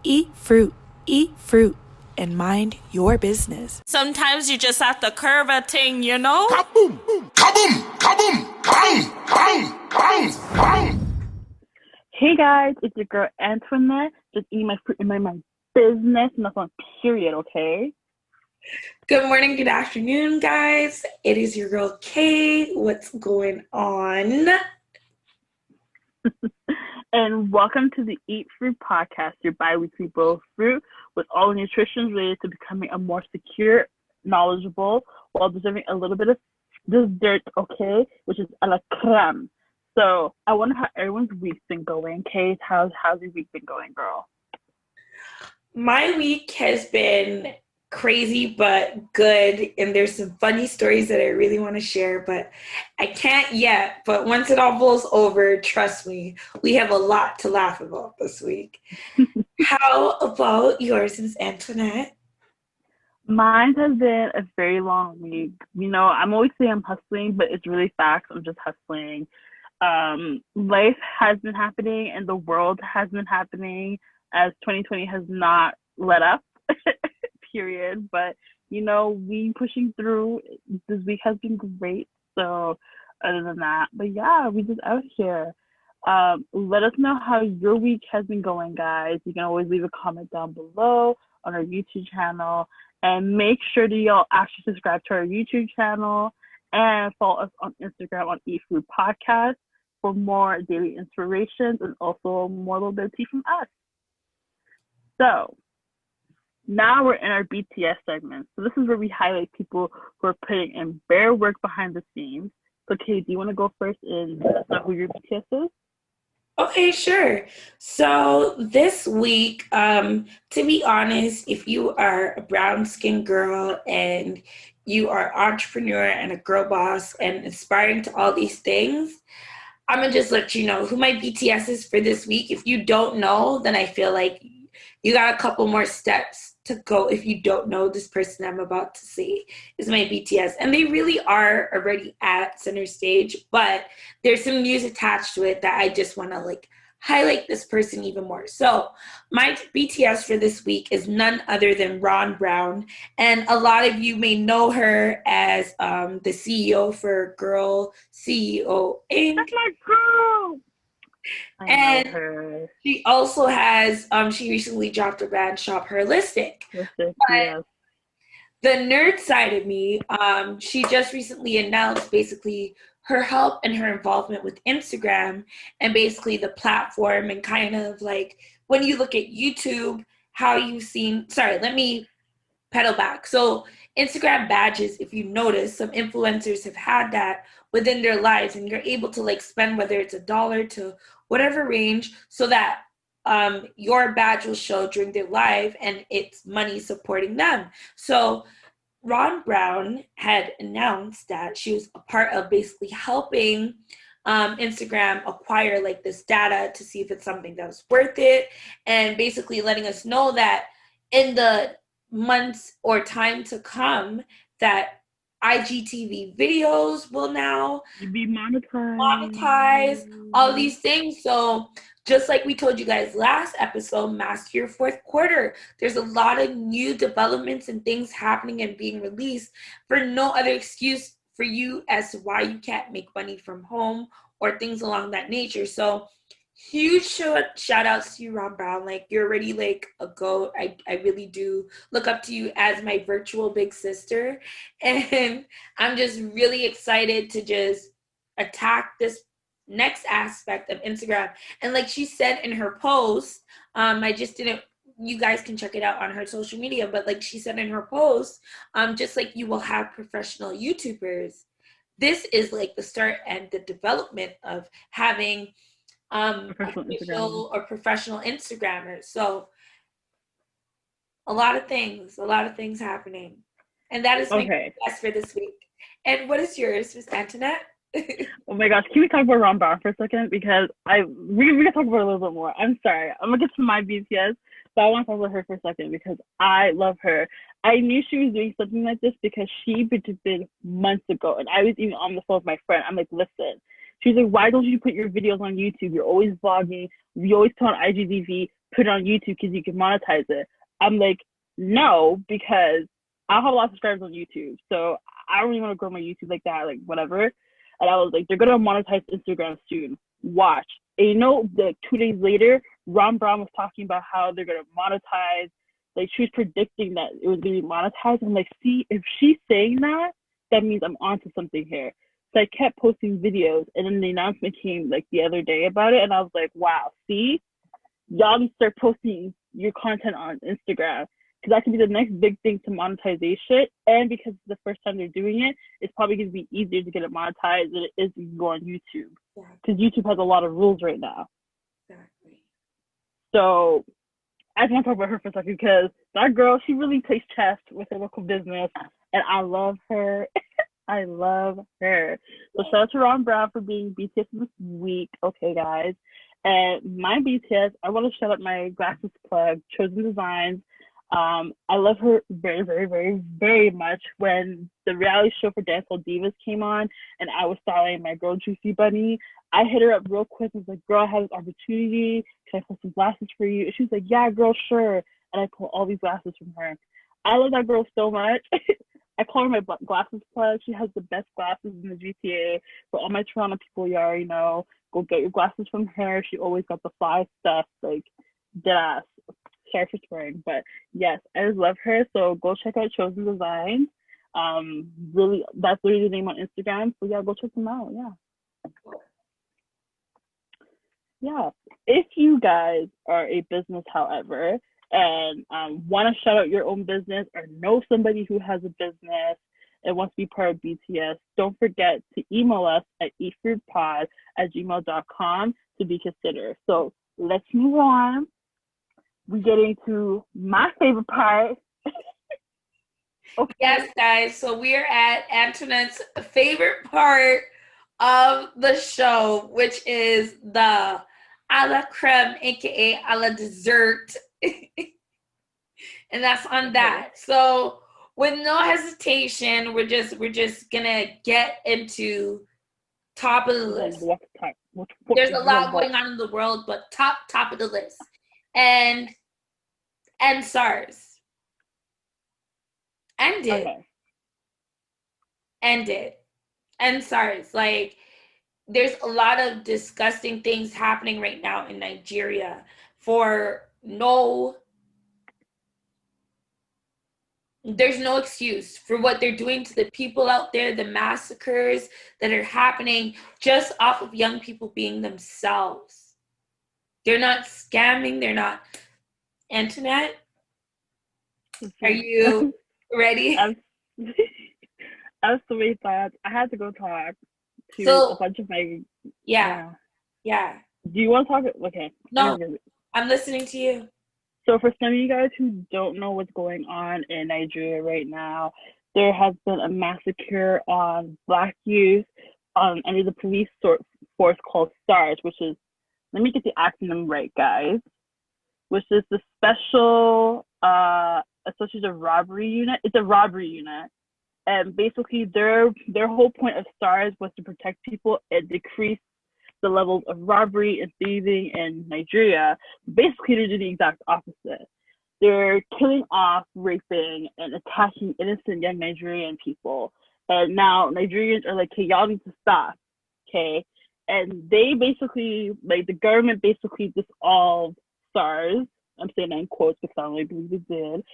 eat fruit, and mind your business. Sometimes you just have to curve a thing, you know? Kaboom! Kaboom! Kaboom! Bang! Bang! Bang! Bang! Hey guys, it's your girl Antoinette. Just eating my fruit and mind my business, and that's on period, okay? Good morning, good afternoon, guys. It is your girl Kay. What's going on? And welcome to the Eat Fruit Podcast, your bi-weekly bowl of fruit with all the nutrition related to becoming a more secure, knowledgeable, while deserving a little bit of dessert, okay? Which is a la creme. So I wonder how everyone's week's been going. Kay, how's your week been going, girl? My week has been crazy but good, and there's some funny stories that I really want to share, but I can't yet. But once it all blows over, trust me, we have a lot to laugh about this week. How about yours, Miss Antoinette? Mine has been a very long week. You know, I'm always saying I'm hustling, but it's really facts. I'm just hustling. Life has been happening and the world has been happening as 2020 has not let up. Period. But you know, we pushing through. This week has been great. So other than that, but yeah, we just out here. Let us know how your week has been going, guys. You can always leave a comment down below on our YouTube channel, and make sure that y'all actually subscribe to our YouTube channel and follow us on Instagram on Eat Food Podcast for more daily inspirations and also more little bit of tea from us. So now we're in our BTS segment. So this is where we highlight people who are putting in bare work behind the scenes. So Kate, do you want to go first and let us know who your BTS is? Okay, sure. So this week, to be honest, if you are a brown-skinned girl and you are an entrepreneur and a girl boss and aspiring to all these things, I'm going to just let you know who my BTS is for this week. If you don't know, then I feel like you got a couple more steps to go if you don't know this person I'm about to say is my BTS. And they really are already at center stage, but there's some news attached to it that I just want to highlight this person even more. So my BTS for this week is none other than Ron Brown. And a lot of you may know her as the CEO for Girl CEO Inc. That's my girl! And she also has, she recently dropped a brand shop, Holistic. Yes. The nerd side of me, she just recently announced basically her help and her involvement with Instagram and basically the platform and kind of like when you look at YouTube, how you've seen, let me pedal back. So Instagram badges, if you notice, some influencers have had that within their lives and you're able to spend whether it's $1 to whatever range so that your badge will show during their live and it's money supporting them. So Ron Brown had announced that she was a part of basically helping Instagram acquire this data to see if it's something that was worth it, and basically letting us know that in the months or time to come that IGTV videos will now be monetize all these things. So just like we told you guys last episode, master your fourth quarter. There's a lot of new developments and things happening and being released for no other excuse for you as to why you can't make money from home or things along that nature. So huge shout outs to you, Ron Brown. You're already a GOAT. I really do look up to you as my virtual big sister. And I'm just really excited to just attack this next aspect of Instagram. And like she said in her post, you guys can check it out on her social media, but like she said in her post, just like you will have professional YouTubers, this is the start and the development of having official or professional Instagrammers. So a lot of things happening. And that is my best for this week. And what is yours, Miss Antoinette? Oh my gosh, can we talk about Ron Brown for a second? Because we can talk about it a little bit more. I'm sorry. I'm going to get to my BTS, but I want to talk about her for a second because I love her. I knew she was doing something like this because she predicted months ago, and I was even on the phone with my friend. I'm like, listen. She's like, why don't you put your videos on YouTube? You're always vlogging. You always put on IGTV. put it on YouTube because you can monetize it. I'm like, no, because I have a lot of subscribers on YouTube, so I don't really want to grow my YouTube like that, like whatever. And I was like, they're gonna monetize Instagram soon. Watch. And you know, like 2 days later, Ron Brown was talking about how they're gonna monetize. Like she was predicting that it was gonna be monetized. I'm like, see, if she's saying that, that means I'm onto something here. So I kept posting videos, and then the announcement came like the other day about it, and I was like, wow, see, y'all need to start posting your content on Instagram, because that could be the next big thing to monetization. And because it's the first time they're doing it, it's probably going to be easier to get it monetized than it is to go on YouTube, because YouTube has a lot of rules right now. Exactly. So I just want to talk about her for a second, because that girl, she really plays chess with her local business, and I love her. I love her. So shout out to Ron Brown for being BTS this week. Okay, guys. And my BTS, I want to shout out my glasses plug, Chosen Designs. I love her very, very, very, very much. When the reality show for Dancehall Divas came on and I was styling my girl Juicy Bunny, I hit her up real quick and was like, girl, I have this opportunity. Can I pull some glasses for you? And she was like, yeah, girl, sure. And I pulled all these glasses from her. I love that girl so much. I call her my glasses plug. She has the best glasses in the GTA. For all my Toronto people, you already know, go get your glasses from her. She always got the fly stuff, like deadass. Sorry for swearing, but yes, I just love her. So go check out Chosen Designs. Really, that's literally the name on Instagram. So yeah, go check them out. Yeah. If you guys are a business, however, and want to shout out your own business or know somebody who has a business and wants to be part of BTS, don't forget to email us at eatfruitpod@gmail.com to be considered. So let's move on. We're getting to my favorite part. Okay. Yes, guys. So we're at Antoinette's favorite part of the show, which is the a la creme, aka a la dessert. And that's on that. So with no hesitation, we're just gonna get into top of the list. There's a lot going on in the world, but top of the list. And SARS. Ended. Okay. Ended. And SARS. Like, there's a lot of disgusting things happening right now in Nigeria there's no excuse for what they're doing to the people out there, the massacres that are happening just off of young people being themselves. They're not scamming. They're not. Antoinette, are you ready? I have so many thoughts. I had to go talk to a bunch of my... Yeah. Do you want to talk? Okay. No, I'm listening to you. So for some of you guys who don't know what's going on in Nigeria right now, there has been a massacre on Black youth under the police force called SARS, which is, let me get the acronym right, guys, which is the Special Associated Robbery Unit. It's a robbery unit. And basically their whole point of SARS was to protect people and decrease the levels of robbery and thieving in Nigeria. Basically, they're doing the exact opposite. They're killing off, raping, and attacking innocent young Nigerian people. And now Nigerians are like, hey, y'all need to stop, okay? And they basically, like, the government basically dissolved SARS. I'm saying that in quotes because I don't really believe they did.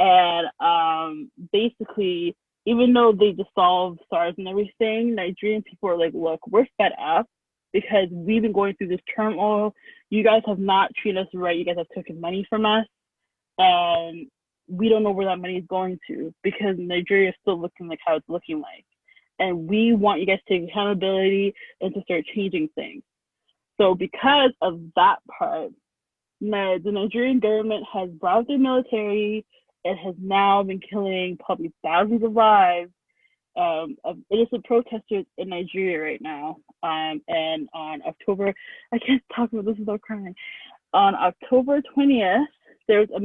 And basically, even though they dissolved SARS and everything, Nigerian people are like, look, we're fed up, because we've been going through this turmoil. You guys have not treated us right. You guys have taken money from us. And we don't know where that money is going to, because Nigeria is still looking like how it's looking like. And we want you guys to take accountability and to start changing things. So because of that part, the Nigerian government has brought out their military and has now been killing probably thousands of lives of innocent protesters in Nigeria right now. And on October, I can't talk about this without crying. On October 20th, there's a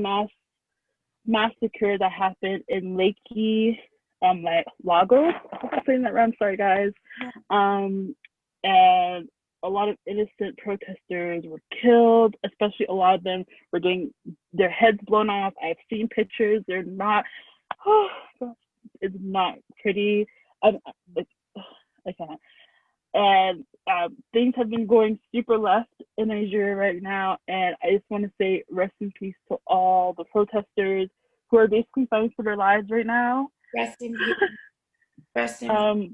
massacre that happened in Lekki, Lagos. I hope I'm saying that right. I'm sorry, guys. And a lot of innocent protesters were killed, especially a lot of them were getting their heads blown off. I've seen pictures. They're not, oh, gosh, it's not pretty. It's, I can't. And things have been going super left in Nigeria right now. And I just want to say rest in peace to all the protesters who are basically fighting for their lives right now. Rest in peace. Rest in peace.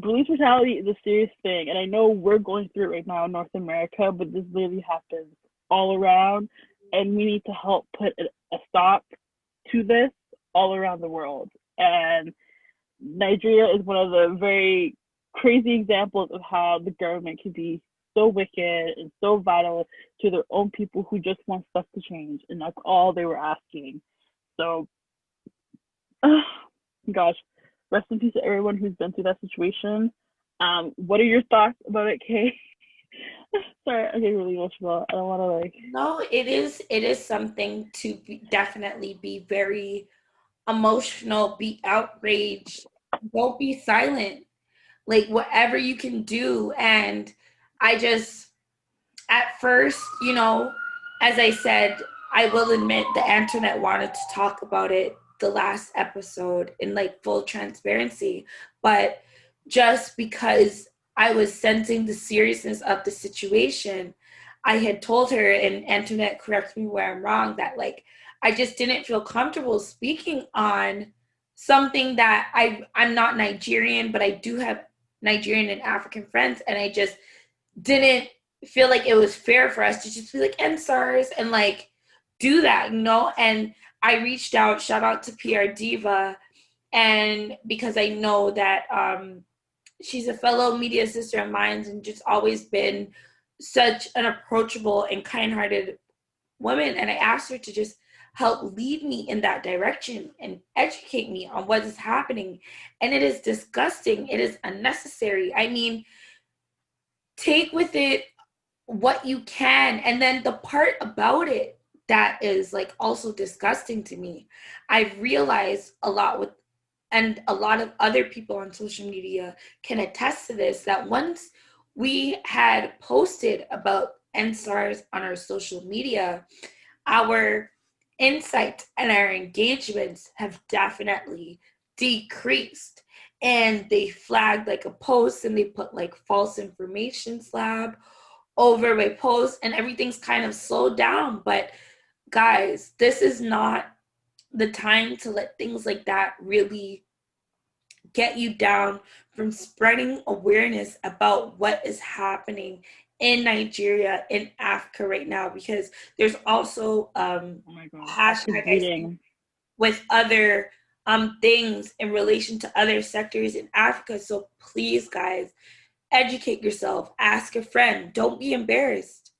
Police brutality is a serious thing, and I know we're going through it right now in North America, but this literally happens all around, and we need to help put a stop to this all around the world. And Nigeria is one of the very crazy examples of how the government can be so wicked and so vital to their own people who just want stuff to change, and that's all they were asking. So, gosh. Rest in peace to everyone who's been through that situation. What are your thoughts about it, Kay? Sorry, I get really emotional. I don't want to No, it is something to definitely be very emotional, be outraged. Don't be silent. Like whatever you can do. And I just, at first, as I said, I will admit that Antoinette wanted to talk about it the last episode in like full transparency, but just because I was sensing the seriousness of the situation, I had told her, and Antoinette, correct me where I'm wrong, that like I just didn't feel comfortable speaking on something that I'm not Nigerian, but I do have Nigerian and African friends, and I just didn't feel like it was fair for us to just be like NSARS and like do that, and I reached out, shout out to PR Diva, and because I know that she's a fellow media sister of mine and just always been such an approachable and kind-hearted woman, and I asked her to just help lead me in that direction and educate me on what is happening. And it is disgusting. It is unnecessary. I mean, take with it what you can, and then the part about it that is like also disgusting to me, I've realized a lot with, and a lot of other people on social media can attest to this, that once we had posted about NSARS on our social media, our insight and our engagements have definitely decreased. And they flagged like a post and they put like false information slab over my post, and everything's kind of slowed down. But guys, this is not the time to let things like that really get you down from spreading awareness about what is happening in Nigeria, in Africa right now, because there's also hashtags with other things in relation to other sectors in Africa. So please, guys, educate yourself, ask a friend, don't be embarrassed.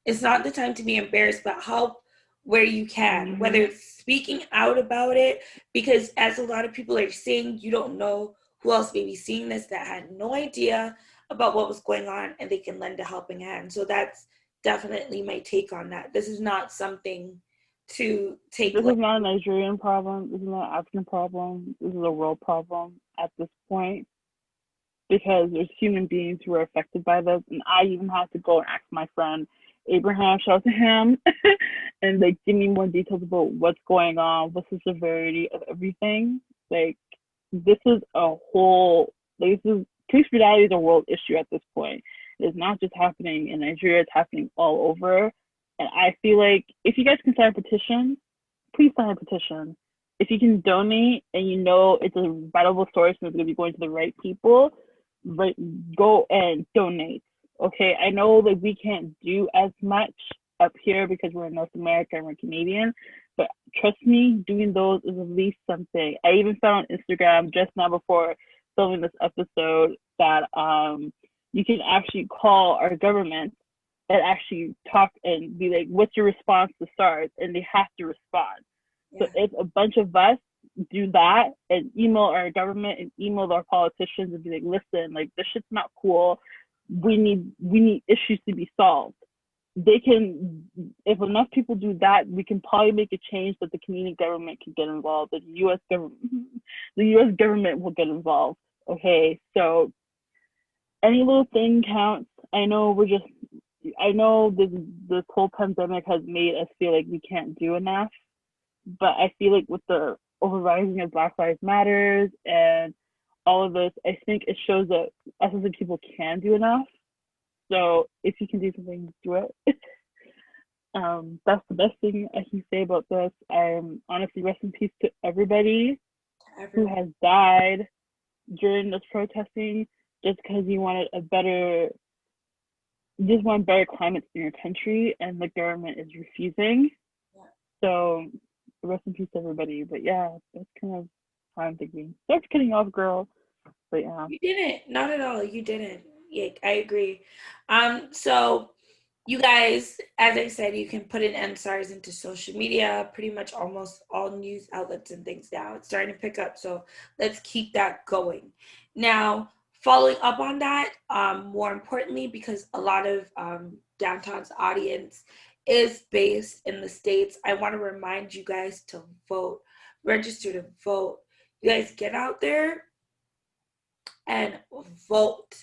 It's not the time to be embarrassed, but help where you can, whether it's speaking out about it, because as a lot of people are saying, you don't know who else may be seeing this that had no idea about what was going on, and they can lend a helping hand. So that's definitely my take on that. This is not something to take. This is not a Nigerian problem. This is not an African problem. This is a world problem at this point, because there's human beings who are affected by this. And I even had to go and ask my friend Abraham, shout out to him, and like give me more details about what's going on, what's the severity of everything. Like, this is a whole, like, police brutality is a world issue at this point. It's not just happening in Nigeria, it's happening all over. And I feel like if you guys can sign a petition, please sign a petition. If you can donate and you know it's a valuable source and it's going to be going to the right people, but go and donate. Okay, I know that we can't do as much up here because we're in North America and we're Canadian, but trust me, doing those is at least something. I even found on Instagram just now before filming this episode that you can actually call our government and actually talk and be like, what's your response to SARS? And they have to respond. Yeah. So if a bunch of us do that and email our government and email our politicians and be like, listen, like, this shit's not cool. We need issues to be solved. They can, if enough people do that, we can probably make a change that the Canadian government can get involved, the U.S. government will get involved. Okay, so any little thing counts. I know this whole pandemic has made us feel like we can't do enough, but I feel like with the overrising of Black Lives Matters and all of this, I think it shows that us as a people can do enough. So if you can do something, do it. That's the best thing I can say about this. Honestly, rest in peace to everybody who has died during this protesting just because you wanted better climate in your country, and the government is refusing. Yeah. So rest in peace to everybody. But yeah, that's kind of how I'm thinking. That's cutting off, girl. But yeah. You didn't. Not at all. You didn't. Yeah, I agree. So you guys, as I said, you can put in NSARS into social media, pretty much almost all news outlets and things now. It's starting to pick up, so let's keep that going. Now, following up on that, more importantly, because a lot of Downtown's audience is based in the States, I want to remind you guys to vote, register to vote. You guys get out there and vote,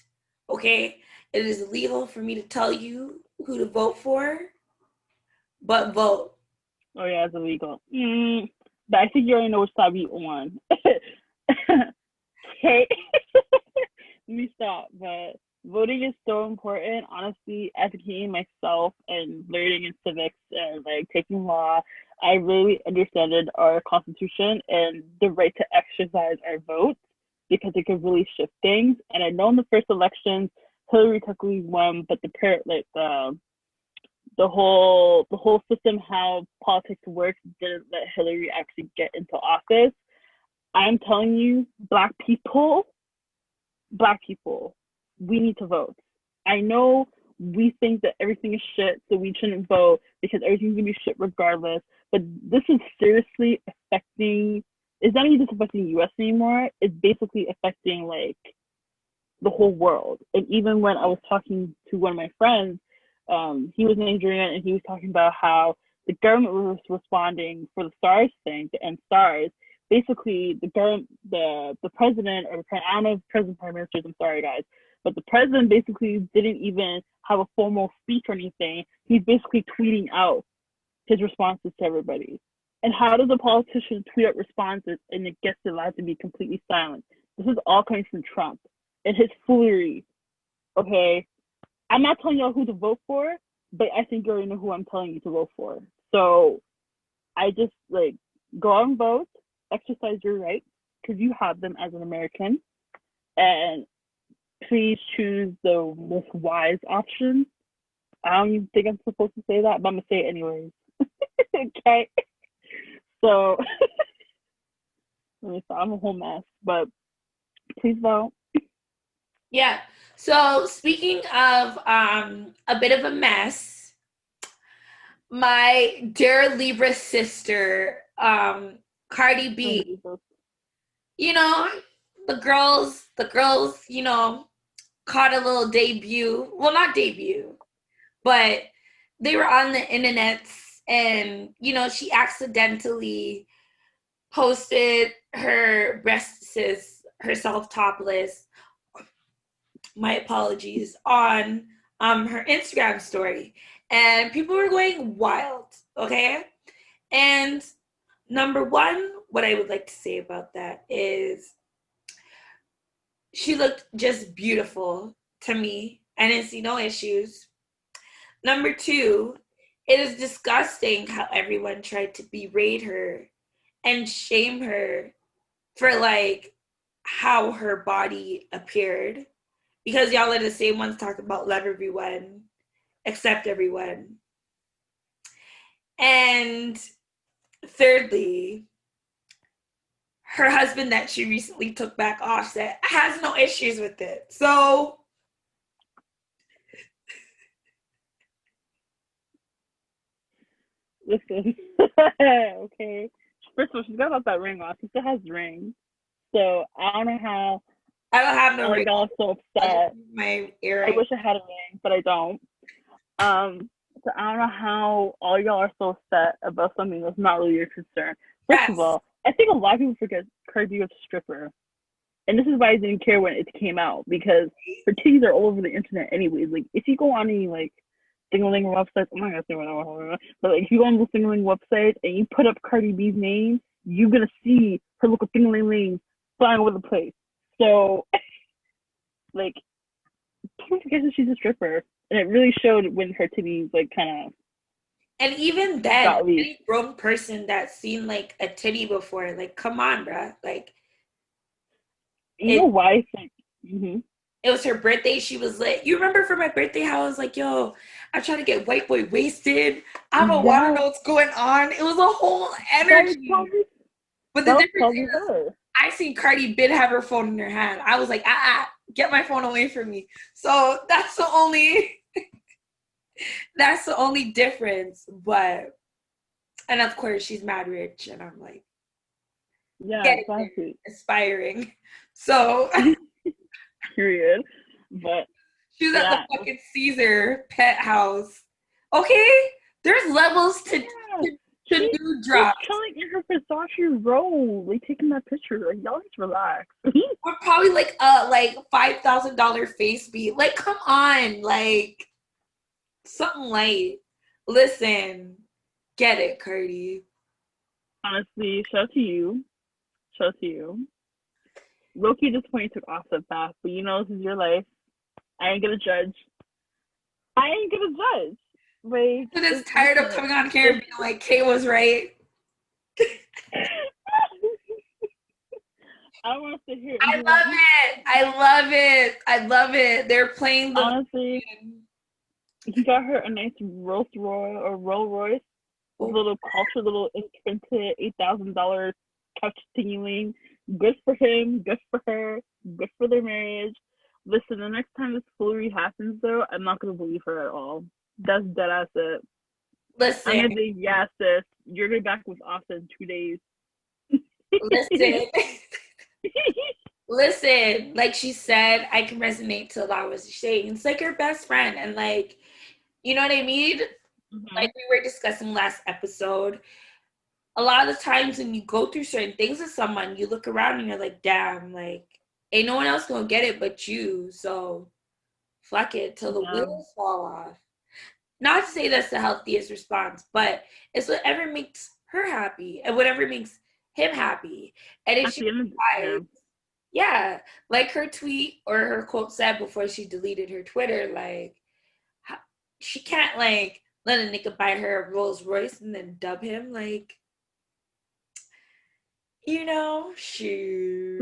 okay? It is illegal for me to tell you who to vote for, but vote. Oh yeah, it's illegal. But I think you already know which side we on. Okay. Let me stop. But voting is so important. Honestly, advocating myself and learning in civics and like taking law, I really understood our Constitution and the right to exercise our votes because it could really shift things. And I know in the first elections, Hillary technically won, but the whole system, how politics works, didn't let Hillary actually get into office. I'm telling you, Black people, we need to vote. I know we think that everything is shit, so we shouldn't vote because everything's gonna be shit regardless. But this is seriously affecting. It's not even just affecting the U.S. anymore. It's basically affecting like the whole world. And even when I was talking to one of my friends, he was Nigerian, and he was talking about how the government was responding for the SARS thing, to end SARS. Basically, the president, or I don't know if president, prime ministers, I'm sorry guys, but the president basically didn't even have a formal speech or anything. He's basically tweeting out his responses to everybody. And how does a politician tweet out responses and it gets allowed to be completely silent? This is all coming from Trump and his foolery. Okay, I'm not telling y'all who to vote for, but I think you already know who I'm telling you to vote for. So I just like go out and vote, exercise your rights because you have them as an American, and please choose the most wise option. I don't even think I'm supposed to say that, but I'm gonna say it anyways. Okay. So I'm a whole mess, but please vote. Yeah. So speaking of a bit of a mess, my dear Libra sister, Cardi B, you know, the girls, you know, caught a little debut. Well, not debut, but they were on the internet, and, you know, she accidentally posted her breasts, herself topless, my apologies, on her Instagram story. And people were going wild, okay? And number one, what I would like to say about that is she looked just beautiful to me. I didn't see no issues. Number two, it is disgusting how everyone tried to berate her and shame her for like how her body appeared, because y'all are the same ones talking about love everyone, accept everyone. And thirdly, her husband that she recently took back off said has no issues with it. So listen, okay. First of all, she's got that ring on. She still has rings. So I don't know how. I don't have no ring. Y'all are so upset. My earring. I wish I had a ring, but I don't. So I don't know how all y'all are so upset about something that's not really your concern. First of all, I think a lot of people forget Cardi B was a stripper. And this is why I didn't care when it came out, because her titties are all over the internet anyways. Like, if you go on any, like, Singling websites, I'm not gonna say whatever, but like, if you go on the Singling website and you put up Cardi B's name, you're gonna see her little Singling flying over the place. So, like, don't forget that she's a stripper. And it really showed when her titties, like, kind of. And even then, any grown person that's seen, like, a titty before, like, come on, bruh. Like, you know why I think, it was her birthday. She was lit. You remember for my birthday how I was like, yo, I'm trying to get white boy wasted. I don't want to know what's going on. It was a whole energy. But the difference is, I seen Cardi B have her phone in her hand. I was like, get my phone away from me. So that's the only difference. But, and of course she's mad rich, and I'm like, yeah, exactly. Aspiring. So period. But she was at the fucking Caesar pet house. Okay, there's levels to new drops. She's chilling in her Versace robe, like taking that picture. Like, y'all need to relax. Or probably like $5,000 face beat. Like, come on, like something light. Listen, get it, Cardi. Honestly, shout out to you. Low-key disappointed took off the path, but you know, this is your life. I ain't gonna judge. Like, I'm just tired of coming on here and being like, Kay was right. I don't want to sit here. I love it. They're playing the. Honestly, he got her a nice Rolls Royce, little culture, little imprinted $8,000 couch thingy. Good for him. Good for her. Good for their marriage. Listen, the next time this foolery happens, though, I'm not gonna believe her at all. That's dead ass it. Listen, I'm gonna be, yeah, sis. You're gonna be back with Austin in 2 days. Listen, like she said, I can resonate to a lot of what she's saying. It's like her best friend, and like, you know what I mean? Mm-hmm. Like we were discussing last episode, a lot of the times when you go through certain things with someone, you look around and you're like, damn, like, ain't no one else gonna get it but you, so fuck it till the wheels fall off. Not to say that's the healthiest response, but it's whatever makes her happy and whatever makes him happy. And if she decides, like her tweet or her quote said before she deleted her Twitter, like, she can't, like, let a nigga buy her a Rolls Royce and then dub him, like, you know, shoot.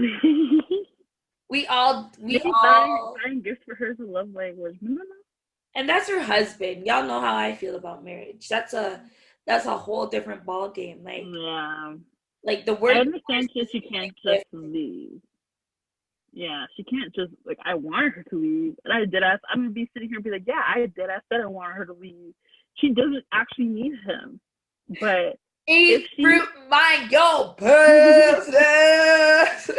we all buying gifts for her is a love language. And that's her husband. Y'all know how I feel about marriage. That's a whole different ball game. Like, like the word. I understand she can't just leave. Yeah, she can't just, like, I wanted her to leave, and I'm gonna be sitting here and be like, yeah, I said I wanted her to leave. She doesn't actually need him, but eat fruit, mind your business.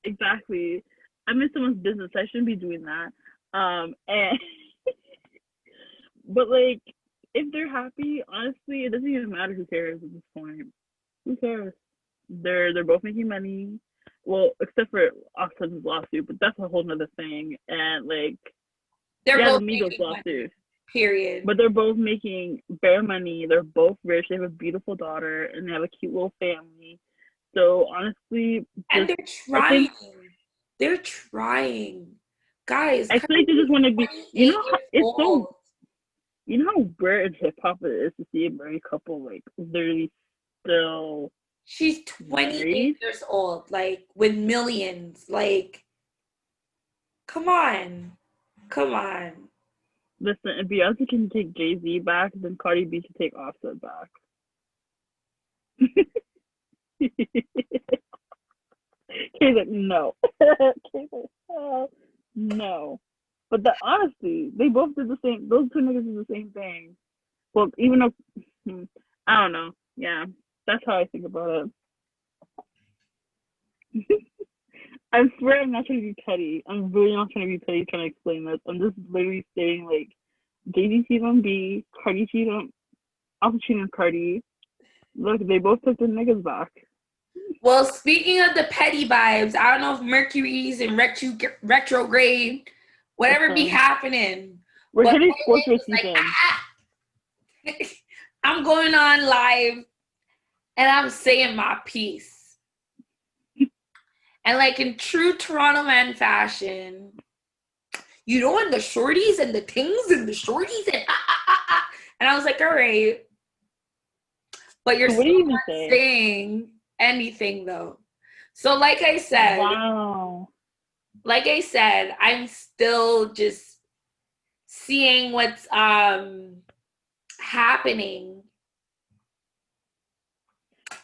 Exactly. I'm in someone's business. I shouldn't be doing that. And but like, if they're happy, honestly, it doesn't even matter. Who cares at this point? Who cares? They're both making money. Well, except for Austin's lawsuit, but that's a whole nother thing. And like, they're both the Migos lawsuit. Money, period. But they're both making bare money. They're both rich. They have a beautiful daughter, and they have a cute little family. So honestly, and they're trying. They're trying, guys. I feel like they just want to be. You know, it's so. You know how rare in hip hop it is to see a married couple like literally still. She's 28 years old, like with millions. Like, come on. Listen, if Beyonce can take Jay-Z back, then Cardi B can take Offset back. Kay's like, no. Kay's like, oh, no. But honestly, they both did the same. Those two niggas did the same thing. Well, even though, I don't know. Yeah, that's how I think about it. I swear I'm not trying to be petty. I'm really not trying to be petty trying to explain this. I'm just literally saying, like, Jay-Z cheated on B, Cardi cheated on, also cheated on Cardi. Look, they both took their niggas back. Well, speaking of the petty vibes, I don't know if Mercury's in retrograde, whatever be happening. We're But hitting Scorpio was like, season. I'm going on live and I'm saying my piece. And like in true Toronto man fashion, you know, and the shorties and the things and the shorties and And I was like, all right. But you're still not saying anything though. So like I said, I'm still just seeing what's happening.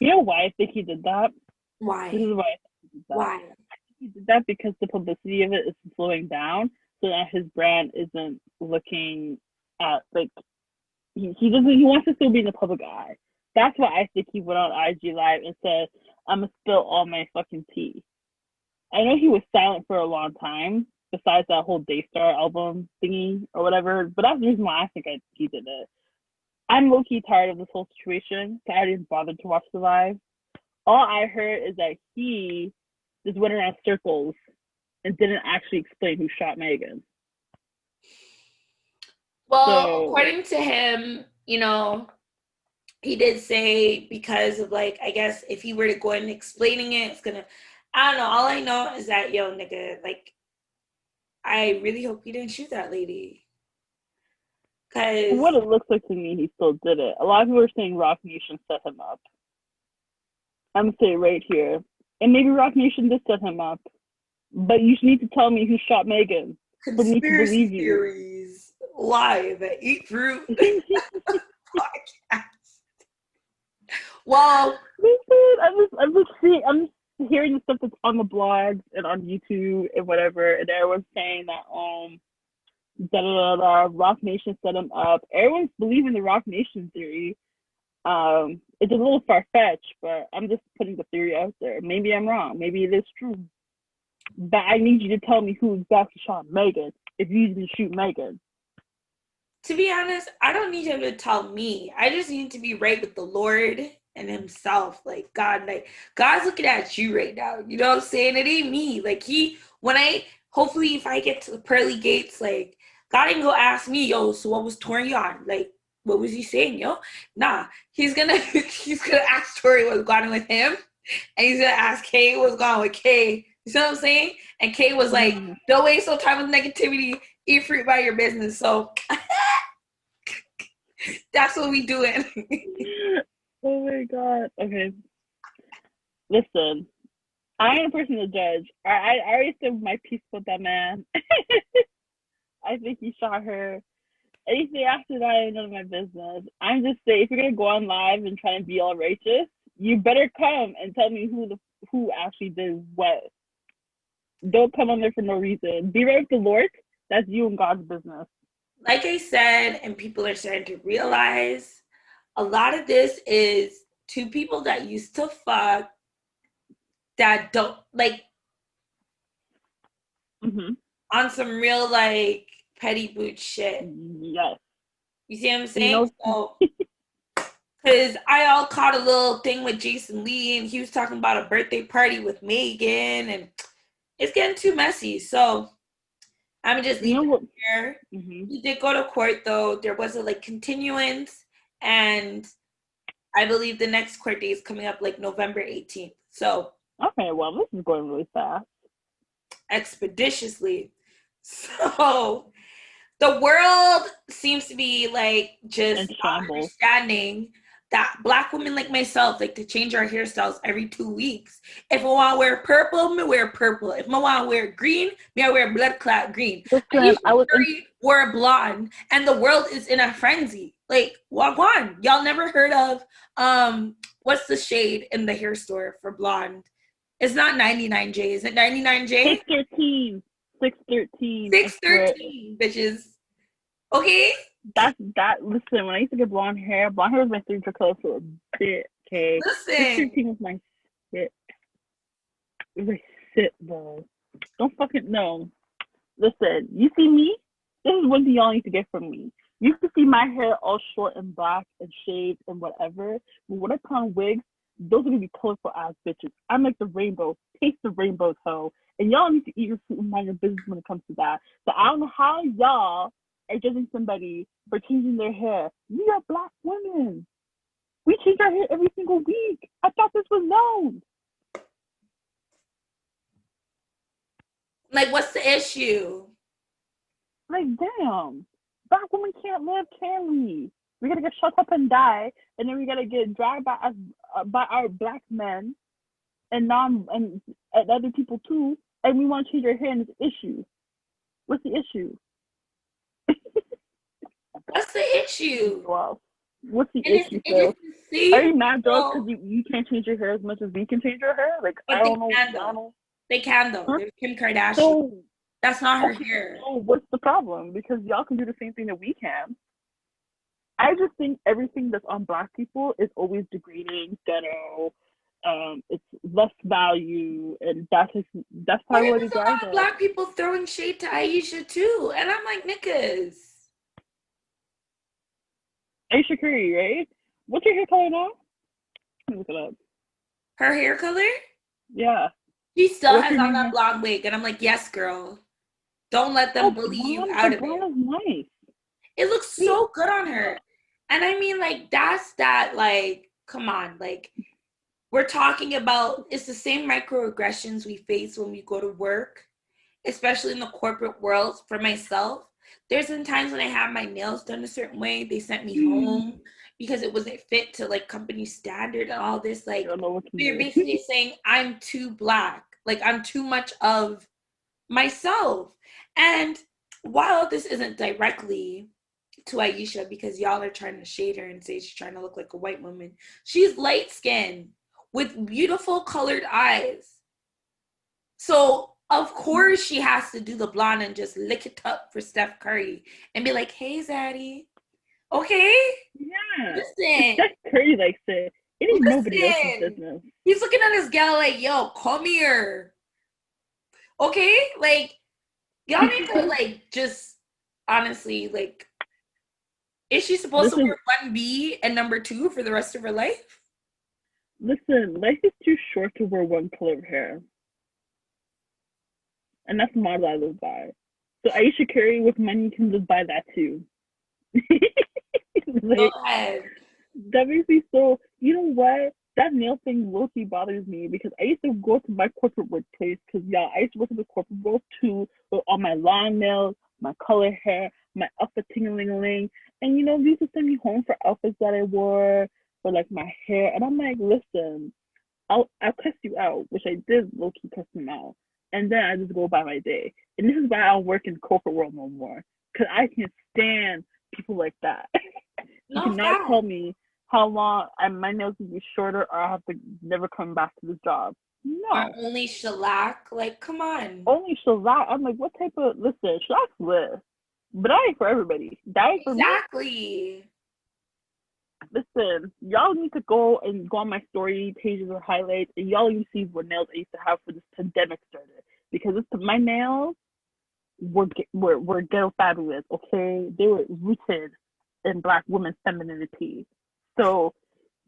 You know why I think he did that? Why? This is why I think he did that. Why? I think he did that because the publicity of it is slowing down, so that his brand isn't looking at like he wants to still be in the public eye. That's why I think he went on IG Live and said, "I'm gonna spill all my fucking tea." I know he was silent for a long time, besides that whole Daystar album thingy or whatever, but that's the reason why I think he did it. I'm low-key tired of this whole situation, so I didn't bother to watch the live. All I heard is that he just went around circles and didn't actually explain who shot Megan. Well, according to him, you know, he did say because of like, I guess if he were to go and explaining it, it's gonna, I don't know. All I know is that, yo, nigga, like, I really hope he didn't shoot that lady. Cause what it looks like to me, he still did it. A lot of people are saying Rock Nation set him up. I'm gonna say it right here, and maybe Rock Nation did set him up, but you need to tell me who shot Megan for me to believe you. Theories live at Eat Fruit podcast. Well, I'm just hearing the stuff that's on the blogs and on YouTube and whatever, and everyone's saying that Rock Nation set him up. Everyone's believing the Rock Nation theory. It's a little far-fetched, but I'm just putting the theory out there. Maybe I'm wrong. Maybe it is true. But I need you to tell me who exactly shot Megan if you didn't shoot Megan. To be honest, I don't need him to tell me. I just need to be right with the Lord and himself. Like, God, like, God's looking at you right now. You know what I'm saying? It ain't me. Like, hopefully if I get to the pearly gates, like, God ain't gonna ask me, yo, so what was Tori on? Like, what was he saying, yo? Nah, he's gonna ask Tori what's going on with him, and he's gonna ask Kay what's going on with Kay. You see what I'm saying? And Kay was like, don't waste no time with negativity. Eat fruit by your business. So that's what we doing. Oh my God. Okay. Listen, I ain't a person to judge. I already said my piece with that man. I think he shot her. Anything after that ain't none of my business. I'm just saying, if you're gonna go on live and try and be all righteous, you better come and tell me who actually did what. Don't come on there for no reason. Be right with the Lord. That's you and God's business. Like I said, and people are starting to realize, a lot of this is two people that used to fuck that don't like on some real like petty boot shit. Yes. You see what I'm saying? So, because I caught a little thing with Jason Lee, and he was talking about a birthday party with Megan, and it's getting too messy. So I'm just leaving it here. He did go to court, though. There was a continuance, and I believe the next court date is coming up November 18th. So okay, well, this is going really fast, expeditiously. So the world seems to be just not understanding that Black women like myself like to change our hairstyles every 2 weeks. If I want to wear purple, me wear purple. If I want to wear green, me I wear blood clot green. Listen, I wore blonde, and the world is in a frenzy. Wagwan. Y'all never heard of what's the shade in the hair store for blonde? It's not 99J. Is it 99J? 613. 613. 613, bitches. Okay? That listen, when I used to get blonde hair was my signature color for a bit, okay? Listen. 613 was my shit. It was my shit, bro. Don't fucking know. Listen, you see me? This is one thing y'all need to get from me. You can see my hair all short and black and shaved and whatever, but when I put on wigs, those are gonna be colorful ass bitches. I'm like the rainbow. Taste the rainbow toe. And y'all need to eat your fruit and mind your business when it comes to that. So I don't know how y'all are judging somebody for changing their hair. We are Black women. We change our hair every single week. I thought this was known. Like, what's the issue? Like, damn. Black women can't live, can we? We gotta get shut up and die, and then we gotta get dragged by us, by our Black men and other people too, and we want to change our hair, and it's an issue. What's the issue? What's the issue? Well, what's the issue, Phil? Are you mad, girls, because you can't change your hair as much as we can change your hair? Like, I don't know. They can, though. Huh? There's Kim Kardashian. So, that's not her hair. So what's the problem? Because y'all can do the same thing that we can. I just think everything that's on Black people is always degrading, ghetto. It's less value, and that's probably what it is. There's a lot of Black people throwing shade to Aisha too, and I'm like, niggas. Aisha Curry, right? What's your hair color now? Let me look it up. Her hair color? Yeah. She still has on that blonde wig, and I'm like, yes, girl. Don't let them bully you out of it. Is nice. It looks so good on her. And I mean, like, that's that, like, come on, like, we're talking about, it's the same microaggressions we face when we go to work, especially in the corporate world. For myself, there's been times when I have my nails done a certain way. They sent me home because it wasn't fit to, like, company standard and all this. Like, you're basically saying I'm too Black. Like, I'm too much of myself. And while this isn't directly to Aisha, because y'all are trying to shade her and say she's trying to look like a white woman, she's light-skinned with beautiful colored eyes. So, of course, she has to do the blonde and just lick it up for Steph Curry and be like, hey, Zaddy. Okay? Yeah. Listen. Steph Curry likes it. It ain't nobody else's business. He's looking at his gal like, yo, come here. Okay? Like, y'all need to, like, just, honestly, like, is she supposed to wear 1B and number 2 for the rest of her life? Listen, life is too short to wear one color of hair. And that's the model I live by. So Aisha Curry with money can live by that too. Like, go ahead. That makes me so, you know what? That nail thing low-key bothers me because I used to go to my corporate workplace because, y'all, I used to work in the corporate world too with all my long nails, my colored hair, my outfit ting-a-ling-a-ling. And, you know, they used to send me home for outfits that I wore, for, like, my hair. And I'm like, listen, I'll cuss you out, which I did low-key cuss them out. And then I just go by my day. And this is why I don't work in the corporate world no more. Because I can't stand people like that. You cannot tell me how long my nails will be shorter or I have to never come back to this job. No. Or only shellac. Like, come on. Only shellac. I'm like, what type of, listen, shellac's lit. But that ain't for everybody. That ain't for me. Exactly. Listen, y'all need to go on my story pages or highlights, and y'all need to see what nails I used to have for this pandemic started. Because my nails were ghetto fabulous, okay? They were rooted in Black women's femininity. So,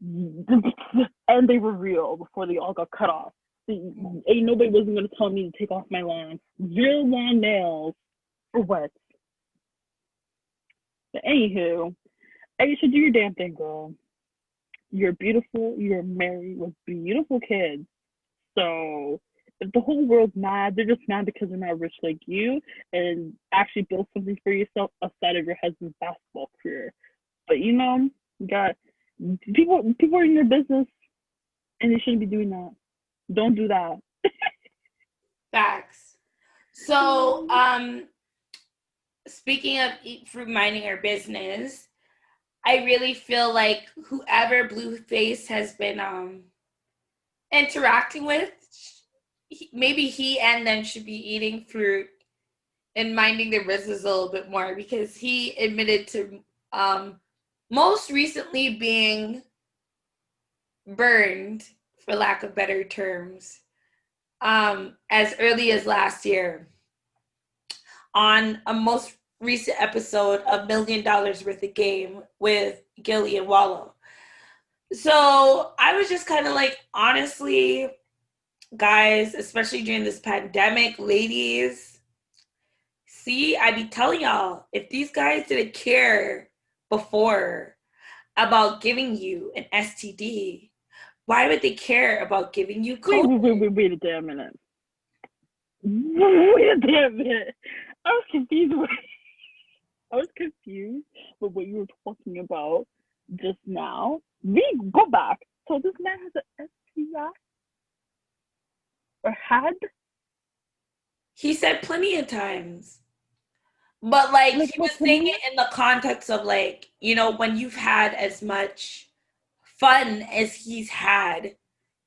and they were real before they all got cut off. See, ain't nobody wasn't going to tell me to take off my real long nails for what? But anywho, you should do your damn thing, girl. You're beautiful. You're married with beautiful kids. So if the whole world's mad, they're just mad because they're not rich like you and actually build something for yourself outside of your husband's basketball career. But you know, you got people are in your business and they shouldn't be doing that. Don't do that. Facts. So, speaking of eat fruit minding our business, I really feel like whoever Blueface has been interacting with, maybe he and them should be eating fruit and minding their business a little bit more, because he admitted to most recently being burned, for lack of better terms, as early as last year on a most recent episode of $1 Million Worth of Game with Gilly and Wallow. So I was just kind of like, honestly, guys, especially during this pandemic, ladies, see, I be telling y'all, if these guys didn't care before about giving you an STD, why would they care about giving you COVID? Wait a damn minute. Wait a damn minute. I was confused. I was confused with what you were talking about just now. We go back. So this man has an STI or had? He said plenty of times. But like Like he was saying it in the context of like, you know, when you've had as much fun as he's had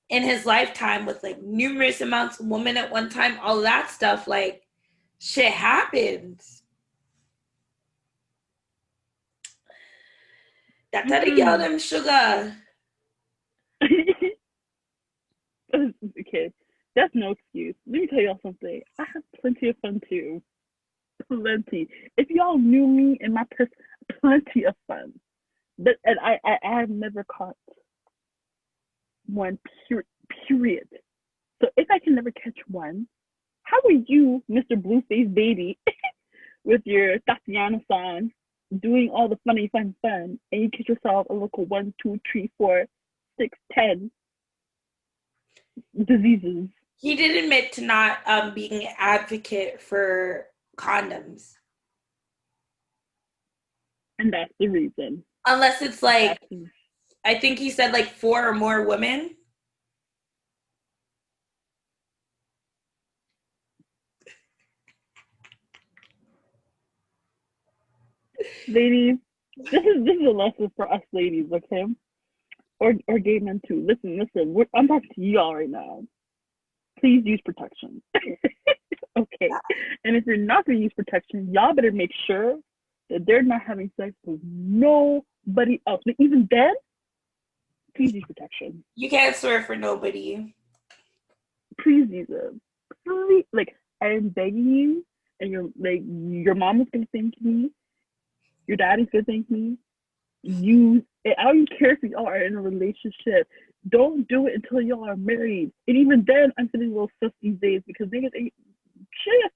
in his lifetime with like numerous amounts of women at one time, all that stuff, like shit happens. That's how they yell them sugar. Okay, that's no excuse. Let me tell y'all something. I have plenty of fun too. Plenty. If y'all knew me and my person, plenty of fun. But and I have never caught one period. So if I can never catch one, how are you, Mr. Blueface Baby, with your Tatiana-san, doing all the funny fun, and you catch yourself a local 1, 2, 3, 4, 6, 10 diseases? He did admit to not being an advocate for condoms. And that's the reason. Unless it's like, I think he said like 4 or more women. Ladies, this is a lesson for us ladies, okay? Or gay men too. Listen, I'm talking to y'all right now. Please use protection. Okay. And if you're not gonna use protection, y'all better make sure that they're not having sex with nobody else. But even then, please use protection. You can't swear for nobody. Please use it. Please, like, I'm begging you, and your mom is gonna thank me, your daddy's gonna thank me. I don't care if y'all are in a relationship. Don't do it until y'all are married. And even then, I'm feeling a little sus these days because niggas ain't shit.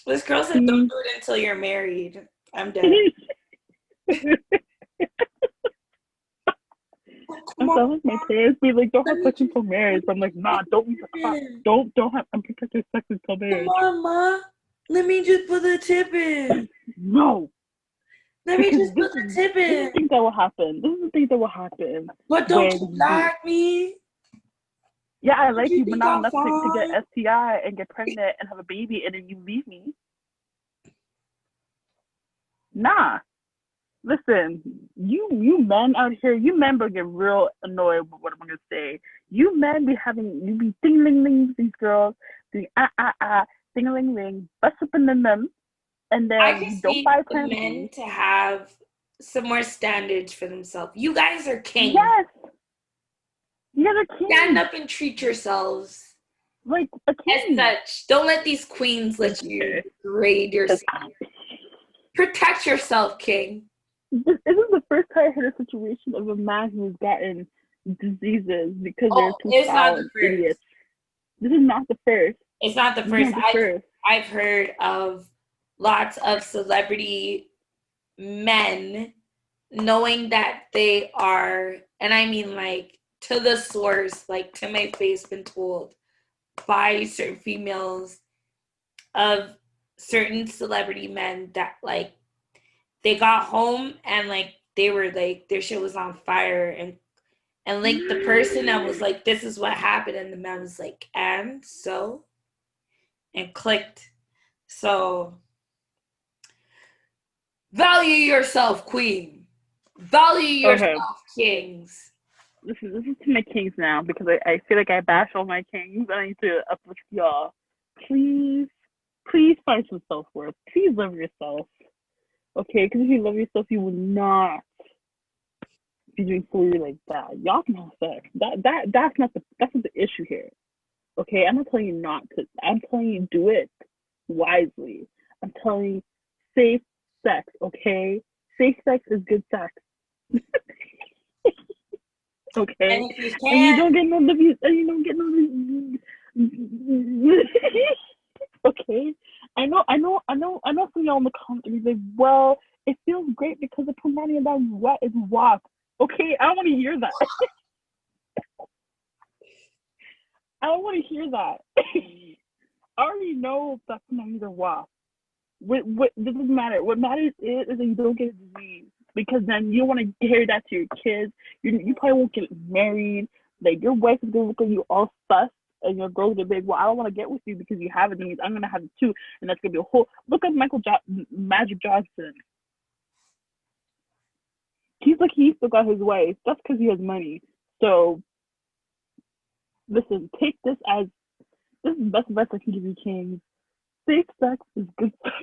This girl said, "Don't do it until you're married." I'm dead. I'm telling my parents be like, don't have sex until marriage. But I'm like, nah, don't have unprotected sex until marriage. Come on, Ma. Let me just put the tip in. No. Let me just put the tip in. This is the thing that will happen. This is the thing that will happen. But don't you like me? Yeah, I like you, but not enough to get STI and get pregnant and have a baby and then you leave me. Nah. Listen, you men out here, you men will get real annoyed with what I'm gonna say. You men be ding-ling-ling with these girls, doing ding-ling-ling, bust up in them, and then I just don't need buy the men to have some more standards for themselves. You guys are kings. Yes. Yeah, they're kings. Stand up and treat yourselves like a king. As such. Don't let these queens let you degrade yourself. Protect yourself, king. This isn't the first time I heard a situation of a man who's gotten diseases because they're too foul and idiots. This is not the first. It's not the first. I've heard of lots of celebrity men knowing that they are, and I mean like to the source, like to my face, been told by certain females of certain celebrity men that like they got home and like they were like their shit was on fire and like the person that was like, this is what happened, and the man was like, and so, and clicked. So value yourself, queen. Value yourself, kings. This is to my kings now because I feel like I bash all my kings and I need to uplift y'all. Please find some self-worth. Please love yourself. Okay, because if you love yourself, you will not be doing foolery like that. Y'all can have sex. That's not the issue here. Okay, I'm not telling you not to. I'm telling you do it wisely. I'm telling you safe sex. Okay, safe sex is good sex. Okay, And if you and you can't, don't get no reviews, and you don't get no. Okay, I know. Some of y'all in the comments like, well, it feels great because the punani about what is WAP. Okay, I don't want to hear that. I don't want to hear that. I already know that punani are WAP. What doesn't matter. What matters is that you don't get a disease, because then you don't want to carry that to your kids. You probably won't get married. Like, your wife is gonna look at you all sus, and your girl's gonna be like, well, I don't want to get with you because you have a disease. I'm gonna have it too, and that's gonna be a whole. Look at Magic Johnson. He's like, he still got his wife. That's because he has money. So listen, take this as this is the best advice I can give you, King. Safe sex is good sex.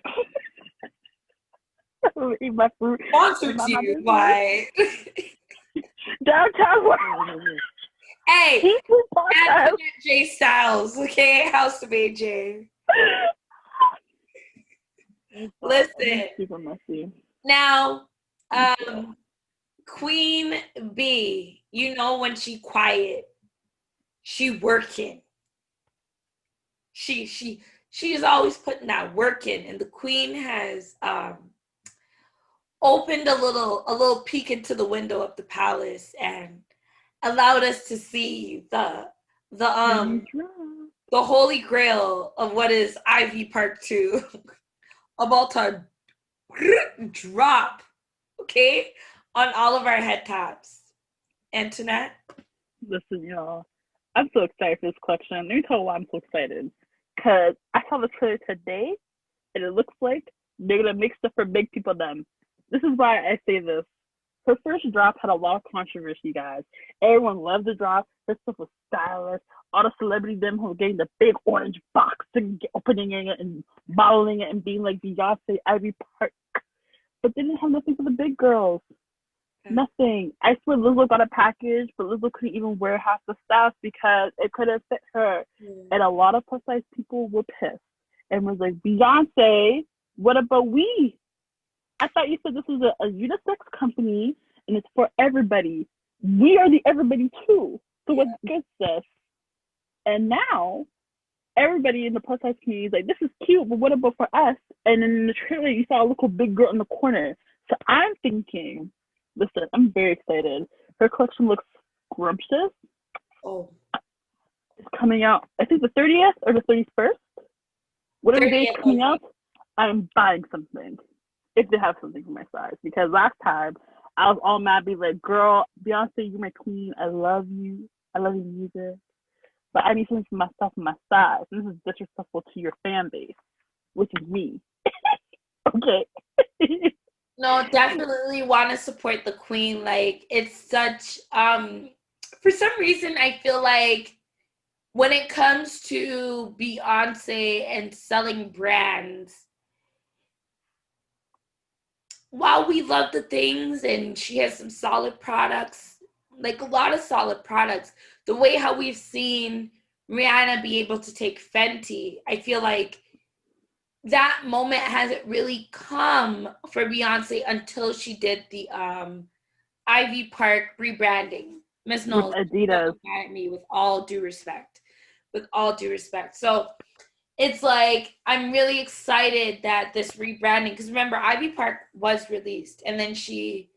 Eat my fruit. sponsored to you by Downtown. Hey, People podcast. Antoinette J. Styles, okay? House of AJ. Listen. Super messy. Now, Queen B, you know when she quiet, she working. She's always putting that work in, and the Queen has opened a little peek into the window of the palace and allowed us to see the holy grail of what is Ivy Park 2 about to drop, okay, on all of our head tops. Antoinette? Listen, y'all, I'm so excited for this collection. Let me tell you why I'm so excited. Because I saw the trailer today, and it looks like they're going to make stuff for big people then. This is why I say this. Her first drop had a lot of controversy, guys. Everyone loved the drop. Her stuff was stylish. All the celebrities them who were getting the big orange box and opening it and bottling it and being like Beyonce, Ivy Park. But they didn't have nothing for the big girls. Nothing. I swear Lizzo got a package, but Lizzo couldn't even wear half the stuff because it couldn't fit her. And a lot of plus size people were pissed and was like, Beyonce, what about we? I thought you said this was a unisex company and it's for everybody. We are the everybody too. So what's good, sis? And now everybody in the plus size community is like, this is cute, but what about for us? And in the trailer, you saw a little big girl in the corner. So I'm thinking, listen, I'm very excited. Her collection looks scrumptious. Oh. It's coming out, I think the 30th or the 31st. Whatever day it's coming out, I'm buying something. If they have something for my size. Because last time, I was all mad, be like, girl, Beyonce, you're my queen. I love you. I love your music. But I need something for myself and my size. This is disrespectful to your fan base, which is me. Okay. No, definitely want to support the Queen. Like, it's such for some reason I feel like when it comes to Beyonce and selling brands, while we love the things and she has some solid products, like a lot of solid products, the way how we've seen Rihanna be able to take Fenty, I feel like that moment hasn't really come for Beyonce until she did the Ivy Park rebranding. Miss Knowles, Adidas. don't get mad at me, with all due respect. With all due respect. So it's like, I'm really excited that this rebranding, because remember, Ivy Park was released and then she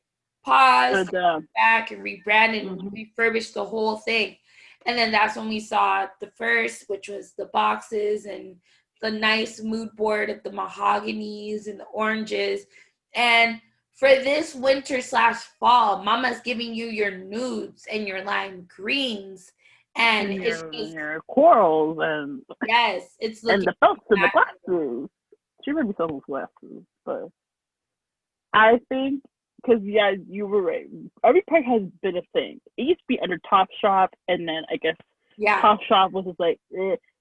paused, back and rebranded and refurbished the whole thing. And then that's when we saw the first, which was the boxes and the nice mood board of the mahoganies and the oranges. And for this winter/fall, Mama's giving you your nudes and your lime greens. And it's just your corals and yes, it's looking and the belts and the glasses. She might be selling glasses, but I think because you were right. Every Park has been a thing. It used to be under Topshop, and then I guess Topshop was just like,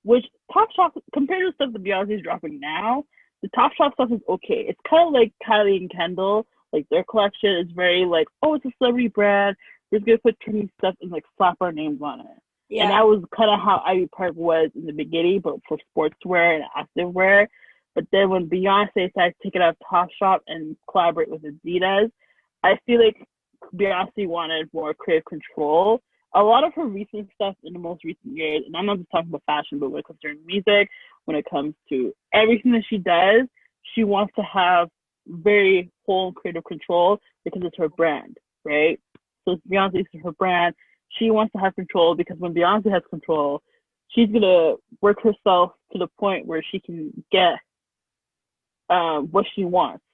which Topshop compared to the stuff that Beyonce is dropping now, the Topshop stuff is okay. It's kind of like Kylie and Kendall, like their collection is very like, oh, it's a celebrity brand. We're just gonna put trendy stuff and like slap our names on it. Yeah. And that was kind of how Ivy Park was in the beginning, but for sportswear and activewear. But then when Beyonce started taking out Topshop and collaborate with Adidas, I feel like Beyonce wanted more creative control. A lot of her recent stuff in the most recent years, and I'm not just talking about fashion, but when it comes to music, when it comes to everything that she does, she wants to have very whole creative control because it's her brand, right? So Beyonce's her brand. She wants to have control because when Beyonce has control, she's gonna work herself to the point where she can get what she wants.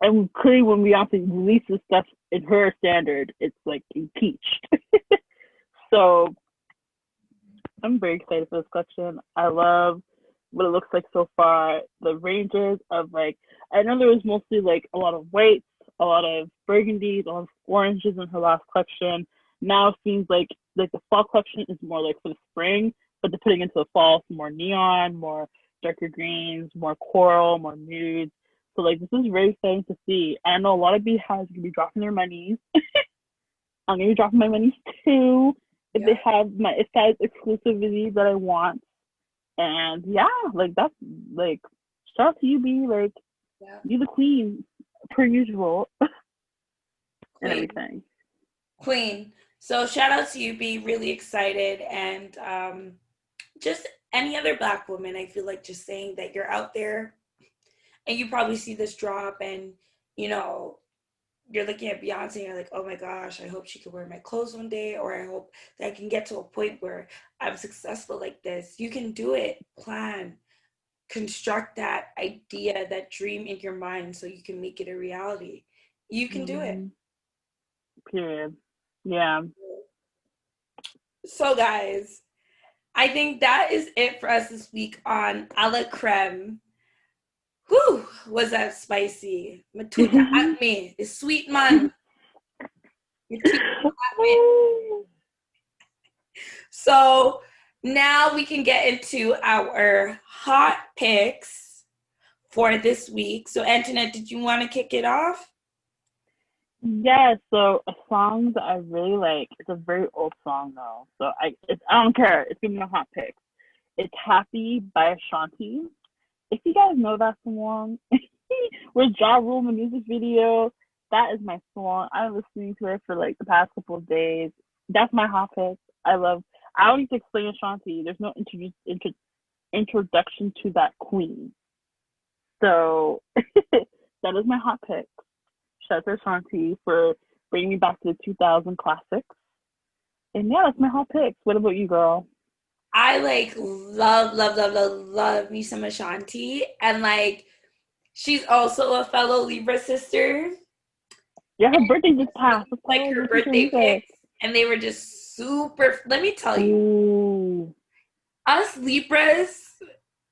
And clearly, when Beyonce releases stuff in her standard, it's like impeached. So I'm very excited for this collection. I love what it looks like so far. The ranges of like, I know there was mostly like a lot of whites, a lot of burgundies, a lot of oranges in her last collection. Now it seems like the fall collection is more like for the spring, but they're putting into the fall some more neon, more darker greens, more coral, more nudes. So like this is very exciting to see. I know a lot of beehives are gonna be dropping their monies. I'm gonna be dropping my monies too if they have my size exclusivity that I want. And yeah, like that's like shout out to you, B. Like you the queen per usual. And everything. Queen. So shout out to you, B. Really excited. And just any other Black woman, I feel like just saying that you're out there and you probably see this drop and, you know, you're looking at Beyonce and you're like, oh my gosh, I hope she can wear my clothes one day, or I hope that I can get to a point where I'm successful like this. You can do it. Plan. Construct that idea, that dream in your mind so you can make it a reality. You can do it. Period. Yeah. So guys, I think that is it for us this week on A La Creme. Whew, was that spicy? Matuta at me. It's sweet, man. So now we can get into our hot picks for this week. So Antoinette, did you want to kick it off? Yeah, so a song that I really like, it's a very old song though. So I don't care. It's gonna be a hot pick. It's Happy by Ashanti. If you guys know that song, with Ja Rule in the music video, that is my song. I'm listening to it for like the past couple of days. That's my hot pick. I don't need to explain Ashanti. There's no introduction to that queen. So that is my hot pick. Shout out to Ashanti for bringing me back to the 2000 classics. And yeah, that's my hot picks. What about you, girl? I like love me some Ashanti, and like she's also a fellow Libra sister. Yeah, her birthday just passed. Like her birthday picks, and they were just super. Let me tell you, us Libras.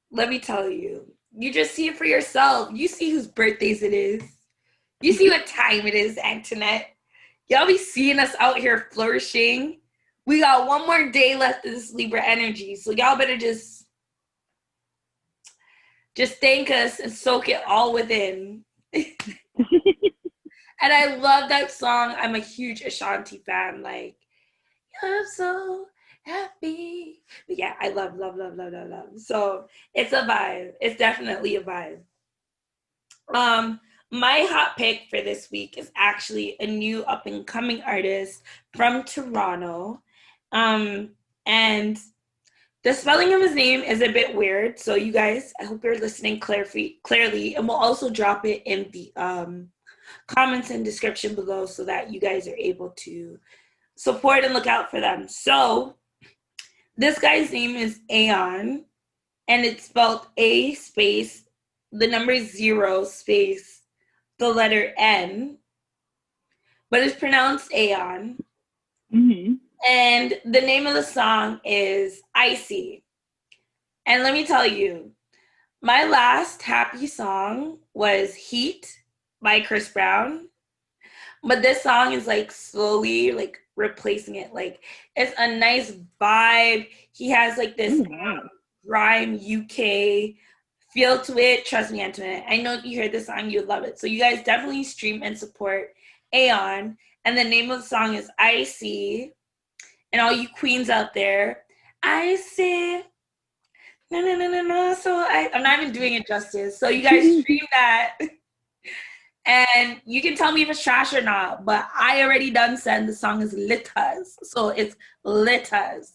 Let me tell you, you just see it for yourself. You see whose birthdays it is. You see what time it is, Antoinette. Y'all be seeing us out here flourishing. We got one more day left of this Libra energy, so y'all better just thank us and soak it all within. And I love that song. I'm a huge Ashanti fan. Like, I'm so happy. But yeah, I love. So it's a vibe. It's definitely a vibe. My hot pick for this week is actually a new up-and-coming artist from Toronto. And the spelling of his name is a bit weird. So you guys, I hope you're listening clearly. And we'll also drop it in the comments and description below so that you guys are able to support and look out for them. So this guy's name is Aon, and it's spelled A space, the number 0 space, the letter N, but it's pronounced Aon. Mm-hmm. And the name of the song is Icy. And let me tell you, my last happy song was Heat by Chris Brown. But this song is like slowly like replacing it. Like it's a nice vibe. He has like this grime UK feel to it. Trust me, Antoinette. I know if you heard this song, you'd love it. So you guys definitely stream and support Aon. And the name of the song is Icy. And all you queens out there, Icy. No. So I'm not even doing it justice. So you guys stream that. And you can tell me if it's trash or not, but I already done said the song is litas. So it's litas.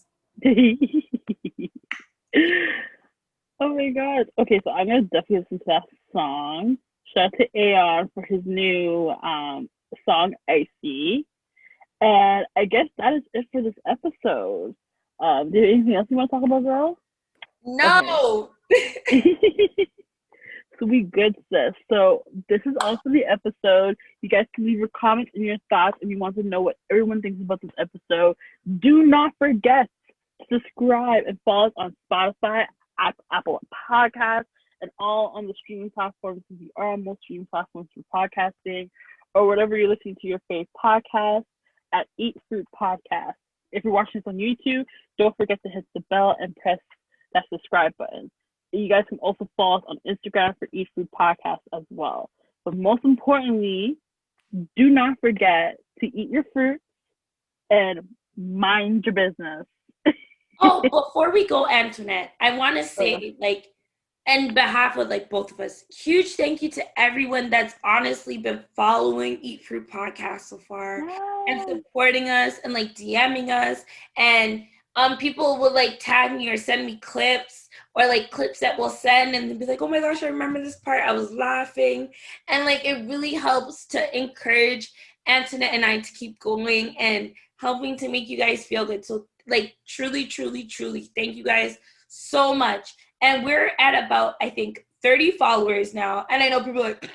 Oh my god. Okay, so I'm gonna definitely listen to that song. Shout out to Aeon for his new song Icy. And I guess that is it for this episode. Do you have anything else you want to talk about, girl? No. Okay. So we good, sis. So this is also the episode. You guys can leave your comments and your thoughts if you want to know what everyone thinks about this episode. Do not forget to subscribe and follow us on Spotify, Apple Podcasts, and all on the streaming platforms. We are on most streaming platforms for podcasting, or whatever you're listening to your favorite podcast at Eat Fruit Podcast. If you're watching this on YouTube, don't forget to hit the bell and press that subscribe button. You guys can also follow us on Instagram for Eat Fruit Podcast as well. But most importantly, do not forget to eat your fruits and mind your business. Oh, before we go, Antoinette, I want to say, like, on behalf of like both of us, huge thank you to everyone that's honestly been following Eat Fruit Podcast so far and supporting us and like DMing us, and people will like tag me or send me clips or like clips that we'll send and they'll be like, oh my gosh, I remember this part, I was laughing, and like it really helps to encourage Antoinette and I to keep going and helping to make you guys feel good. So like truly thank you guys so much. And we're at about, I think, 30 followers now. And I know people are like,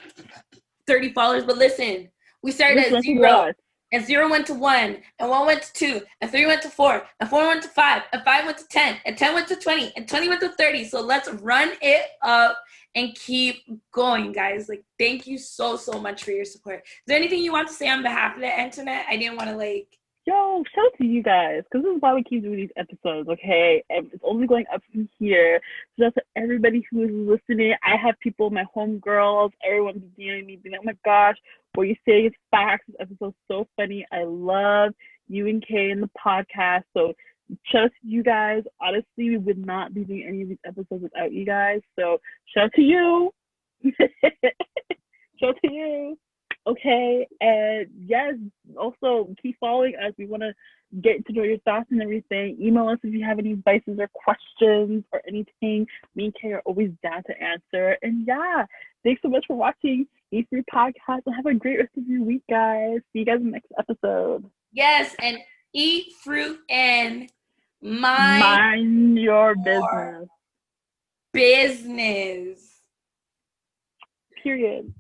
30 followers, but listen, we started at 0, and 0 went to 1, and 1 went to 2, and 3 went to 4, and 4 went to 5, and 5 went to 10, and 10 went to 20, and 20 went to 30. So let's run it up and keep going, guys. Like, thank you so much for your support. Is there anything you want to say on behalf of the Antoinette? I didn't want to like... Yo, shout out to you guys, because this is why we keep doing these episodes, okay? And it's only going up from here. Shout out to everybody who is listening. I have people, my homegirls, everyone DMing me, being like, oh my gosh, what you saying is facts. This episode's so funny. I love you and Kay in the podcast. So shout out to you guys. Honestly, we would not be doing any of these episodes without you guys. So shout out to you. Shout out to you. Okay, and yes, also keep following us. We want to get to know your thoughts and everything. Email us if you have any advices or questions or anything. Me and Kay are always down to answer. And yeah, thanks so much for watching Eat Fruit Podcast, and have a great rest of your week, guys. See you guys in the next episode. Yes, and eat fruit and mind your business. Period.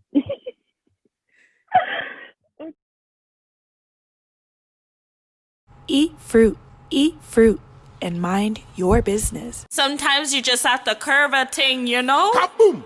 Eat fruit, and mind your business. Sometimes you just have to curve a ting, you know? Kaboom!